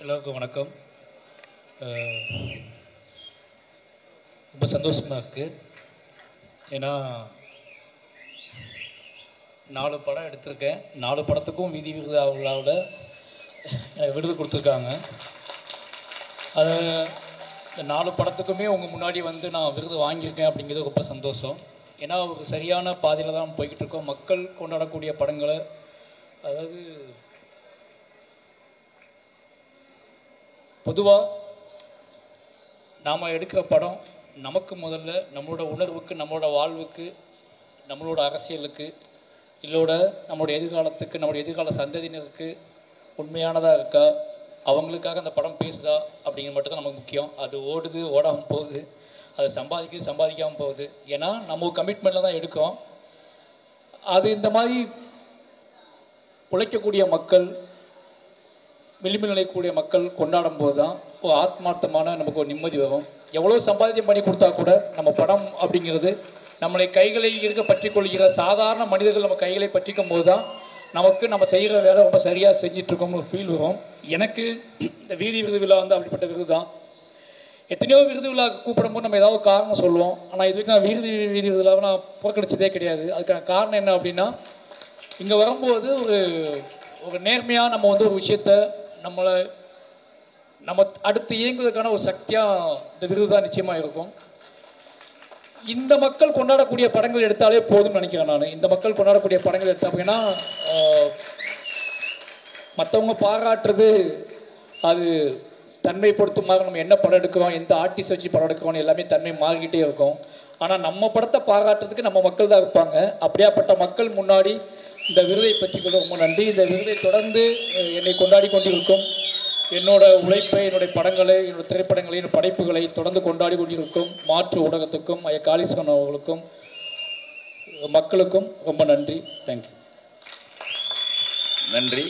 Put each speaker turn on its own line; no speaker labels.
எல்லாருக்கும் வணக்கம். ரொம்ப சந்தோஷமாக இருக்குது. ஏன்னா 4 படம் எடுத்திருக்கேன். 4 படத்துக்கும் வீதி விருதாவில் விருது கொடுத்துருக்காங்க. அது இந்த 4 படத்துக்குமே உங்கள் முன்னாடி வந்து நான் விருது வாங்கியிருக்கேன் அப்படிங்கிறது ரொம்ப சந்தோஷம். ஏன்னா ஒரு சரியான பாதையில் தான் போய்கிட்டு இருக்கோம். மக்கள் கொண்டாடக்கூடிய படங்களை, அதாவது பொதுவாக நாம் எடுக்கிற படம் நமக்கு முதல்ல நம்மளோட உணர்வுக்கு, நம்மளோட வாழ்வுக்கு, நம்மளோட அரசியலுக்கு, இல்லோட நம்மளுடைய எதிர்காலத்துக்கு, நம்மளுடைய எதிர்கால சந்ததியினருக்கு உண்மையானதாக இருக்கா, அவங்களுக்காக அந்த படம் பேசுதா அப்படிங்கிற மட்டும் தான் நமக்கு முக்கியம். அது ஓடுது, ஓடாமல் போகுது, அது சம்பாதிக்காமல் போகுது. ஏன்னா நம்ம கமிட்மெண்ட்டில் தான் எடுக்கிறோம். அது இந்த மாதிரி உழைக்கக்கூடிய மக்கள், விளிம்பு நிலைக்கூடிய மக்கள் கொண்டாடும் போது தான் ஒரு ஆத்மார்த்தமான நமக்கு ஒரு நிம்மதி வரும். எவ்வளோ சம்பாதியம் பண்ணி கொடுத்தா கூட நம்ம படம் அப்படிங்கிறது நம்மளை கைகளை இருக்க பற்றி கொள்கிற சாதாரண மனிதர்கள் நம்ம கைகளை பற்றிக்கும் போது தான் நமக்கு நம்ம செய்கிற வேலை ரொம்ப சரியாக செஞ்சிட்ருக்கோம்னு ஒரு ஃபீல் வரும். எனக்கு இந்த வீதி விருது விழா வந்து அப்படிப்பட்ட விருது தான். எத்தனையோ விருது விழா கூப்பிடும்போது நம்ம ஏதாவது காரணம் சொல்லுவோம். ஆனால் இது வரைக்கும் நான் வீதி விருதுலாவை நான் புறக்கணிச்சதே கிடையாது. அதுக்கான காரணம் என்ன அப்படின்னா, இங்கே வரும்போது ஒரு நேர்மையாக நம்ம வந்து ஒரு விஷயத்தை நம்ம அடுத்து இயங்குவதற்கான ஒரு சக்தியாக இந்த விருது தான் நிச்சயமாக இருக்கும். இந்த மக்கள் கொண்டாடக்கூடிய படங்கள் எடுத்தாலே போதும்னு நினைக்கிறேன் நான். இந்த மக்கள் கொண்டாடக்கூடிய படங்கள் எடுத்தா அப்படின்னா மற்றவங்க பாராட்டுறது அது தன்மை பொறுத்துமாக நம்ம என்ன படம் எடுக்கிறோம், எந்த ஆர்டிஸ்ட் வச்சு படம் எடுக்கிறோம் எல்லாமே தன்மை மாறிக்கிட்டே இருக்கும். ஆனால் நம்ம படத்தை பாராட்டுறதுக்கு நம்ம மக்கள் தான் இருப்பாங்க. அப்படியாப்பட்ட மக்கள் முன்னாடி இந்த விருதை பற்றி கொள்ள ரொம்ப நன்றி. இந்த விருதை தொடர்ந்து என்னை கொண்டாடி கொண்டிருக்கும், என்னோட உழைப்பை, என்னுடைய படங்களை, என்னோட திரைப்படங்களை, என்னோட படைப்புகளை தொடர்ந்து கொண்டாடி கொண்டிருக்கும் மாற்று ஊடகத்துக்கும், ஐயா காளீஸ்வரன் அவர்களுக்கும், மக்களுக்கும் ரொம்ப நன்றி. தேங்க்யூ.
நன்றி.